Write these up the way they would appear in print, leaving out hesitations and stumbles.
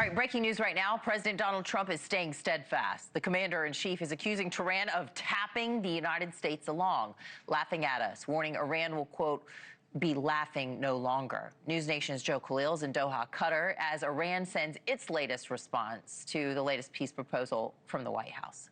right, breaking news right now. President Donald Trump is staying steadfast. The commander-in-chief is accusing Tehran of tapping the United States along, laughing at us, warning Iran will, quote, be laughing no longer. NewsNation's Joe Khalil is in Doha, Qatar, as Iran sends its latest response to the latest peace proposal from the White House.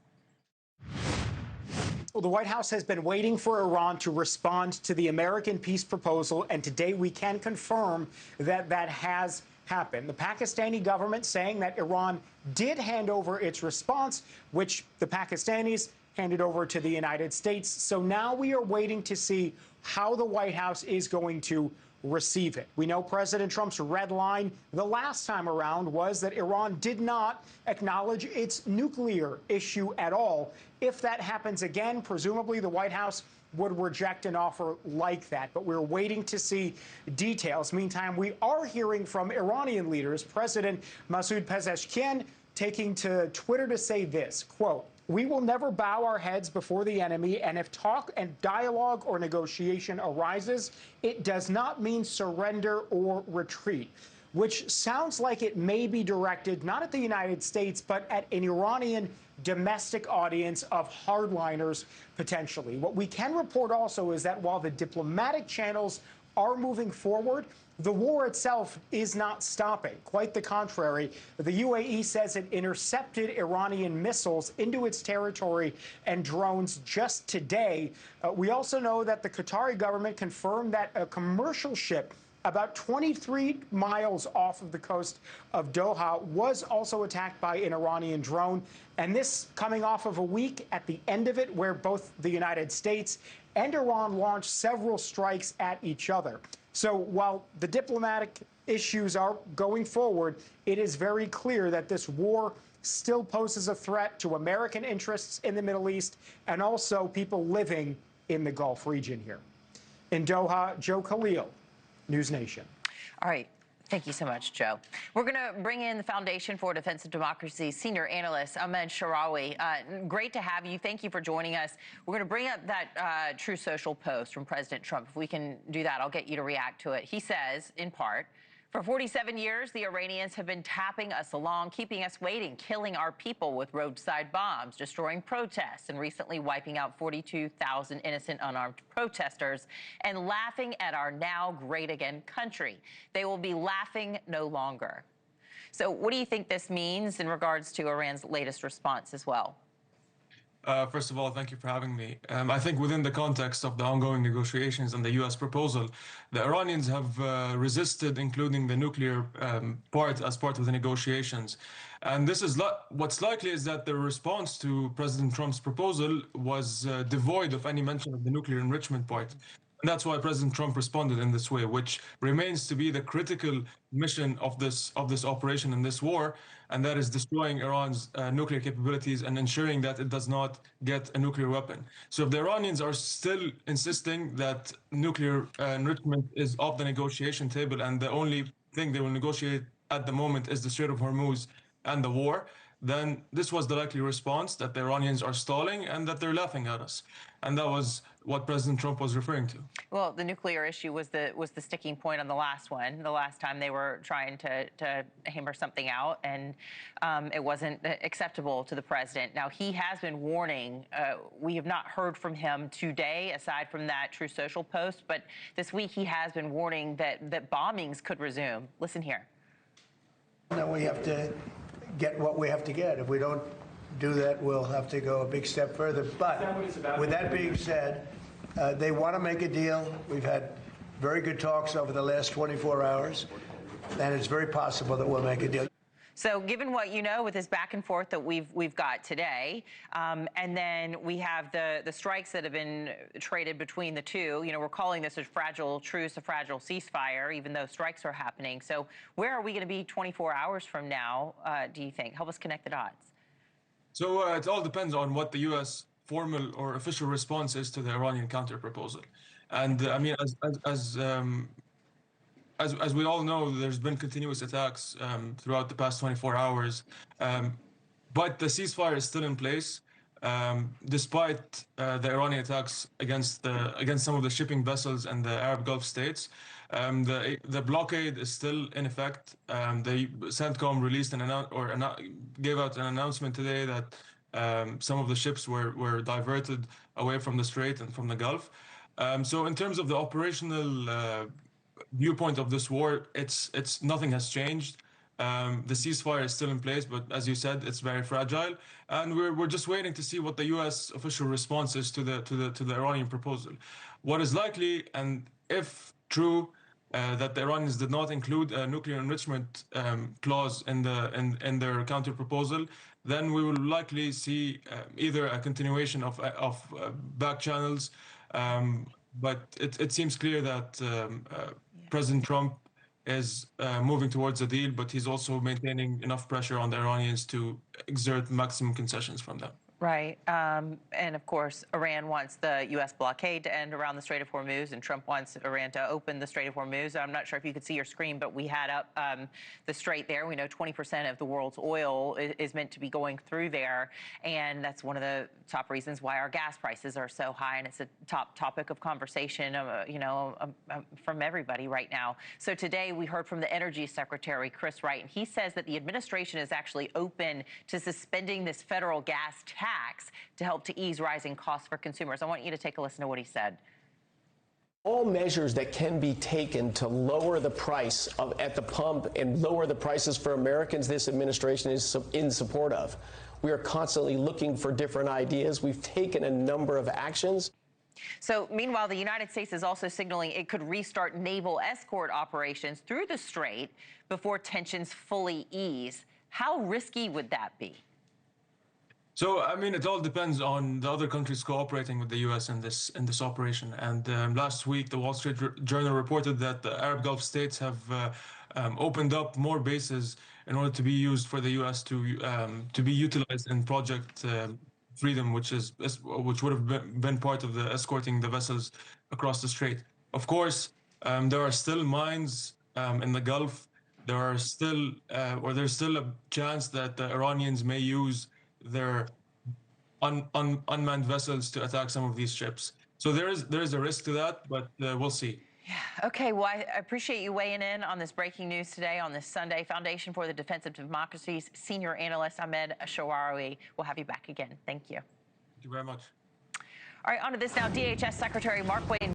Well, the White House has been waiting for Iran to respond to the American peace proposal, and today we can confirm that that has happened. The Pakistani government saying that Iran did hand over its response, which the Pakistanis handed over to the United States. So now we are waiting to see how the White House is going to receive it. We know President Trump's red line the last time around was that Iran did not acknowledge its nuclear issue at all. If that happens again, presumably the White House would reject an offer like that. But we're waiting to see details. Meantime, we are hearing from Iranian leaders, President Masoud Pezeshkian taking to Twitter to say this, quote, "We will never bow our heads before the enemy, and if talk and dialogue or negotiation arises, it does not mean surrender or retreat," which sounds like it may be directed not at the United States, but at an Iranian domestic audience of hardliners, potentially. What we can report also is that while the diplomatic channels are moving forward, the war itself is not stopping. Quite the contrary. The UAE says it intercepted Iranian missiles into its territory and drones just today. We also know that the Qatari government confirmed that a commercial ship about 23 miles off of the coast of Doha was also attacked by an Iranian drone. And this coming off of a week at the end of it where both the United States and Iran launched several strikes at each other. So while the diplomatic issues are going forward, it is very clear that this war still poses a threat to American interests in the Middle East and also people living in the Gulf region here. In Doha, Joe Khalil, NewsNation. All right. Thank you so much, Joe. We're going to bring in the Foundation for Defense of Democracy senior analyst, Ahmad Sharawi. Great to have you. Thank you for joining us. We're going to bring up that True Social post from President Trump. If we can do that, I'll get you to react to it. He says, in part, for 47 years, the Iranians have been tapping us along, keeping us waiting, killing our people with roadside bombs, destroying protests, and recently wiping out 42,000 innocent unarmed protesters, and laughing at our now great again country. They will be laughing no longer. So what do you think this means in regards to Iran's latest response as well? First of all, thank you for having me. I think within the context of the ongoing negotiations and the U.S. proposal, the Iranians have resisted including the nuclear part as part of the negotiations. And this is what's likely is that the response to President Trump's proposal was devoid of any mention of the nuclear enrichment part. And that's why President Trump responded in this way, which remains to be the critical mission of this operation in this war, and that is destroying Iran's nuclear capabilities and ensuring that it does not get a nuclear weapon. So if the Iranians are still insisting that nuclear enrichment is off the negotiation table and the only thing they will negotiate at the moment is the Strait of Hormuz and the war, then this was the likely response, that the Iranians are stalling and that they're laughing at us. And that was what President Trump was referring to. Well, the nuclear issue was the sticking point on the last one, the last time they were trying to hammer something out, and it wasn't acceptable to the president. Now, he has been warning. We have not heard from him today, aside from that True Social post, but this week he has been warning that bombings could resume. Listen here. Now we have to get what we have to get. If we don't do that, we'll have to go a big step further. But with that being said, they want to make a deal. We've had very good talks over the last 24 hours, and it's very possible that we'll make a deal. So given what you know with this back and forth that we've got today, and then we have the strikes that have been traded between the two, you know, we're calling this a fragile truce, a fragile ceasefire, even though strikes are happening. So where are we going to be 24 hours from now, do you think? Help us connect the dots. So it all depends on what the U.S. formal or official response is to the Iranian counterproposal. And I mean, as we all know, there's been continuous attacks throughout the past 24 hours. But the ceasefire is still in place, despite the Iranian attacks against some of the shipping vessels and the Arab Gulf states. The blockade is still in effect. The CENTCOM released gave out an announcement today that some of the ships were diverted away from the Strait and from the Gulf. So in terms of the operational viewpoint of this war, it's nothing has changed. The ceasefire is still in place, but as you said, it's very fragile, and we're just waiting to see what the U.S. official response is to the Iranian proposal. What is likely, and if true, that the Iranians did not include a nuclear enrichment clause in their counter proposal, then we will likely see either a continuation of back channels, but it seems clear that President Trump is moving towards a deal, but he's also maintaining enough pressure on the Iranians to exert maximum concessions from them. Right. And of course, Iran wants the U.S. blockade to end around the Strait of Hormuz, and Trump wants Iran to open the Strait of Hormuz. I'm not sure if you could see your screen, but we had up the strait there. We know 20% of the world's oil is meant to be going through there. And that's one of the top reasons why our gas prices are so high. And it's a top topic of conversation, from everybody right now. So today we heard from the Energy Secretary, Chris Wright, and he says that the administration is actually open to suspending this federal gas tax to help to ease rising costs for consumers. I want you to take a listen to what he said. All measures that can be taken to lower the price at the pump and lower the prices for Americans, this administration is in support of. We are constantly looking for different ideas. We've taken a number of actions. So meanwhile, the United States is also signaling it could restart naval escort operations through the strait before tensions fully ease. How risky would that be? So, I mean, it all depends on the other countries cooperating with the U.S. in this operation. And last week, the Wall Street Journal reported that the Arab Gulf states have opened up more bases in order to be used for the U.S. to be utilized in Project Freedom, which would have been part of the escorting the vessels across the strait. Of course, there are still mines in the Gulf. There's still a chance that the Iranians may use their unmanned vessels to attack some of these ships. So there is a risk to that, but we'll see. Yeah. Okay. Well, I appreciate you weighing in on this breaking news today on this Sunday. Foundation for the Defense of Democracy's senior analyst, Ahmad Sharawi. We'll have you back again. Thank you. Thank you very much. All right. On to this now. DHS Secretary Mark Wade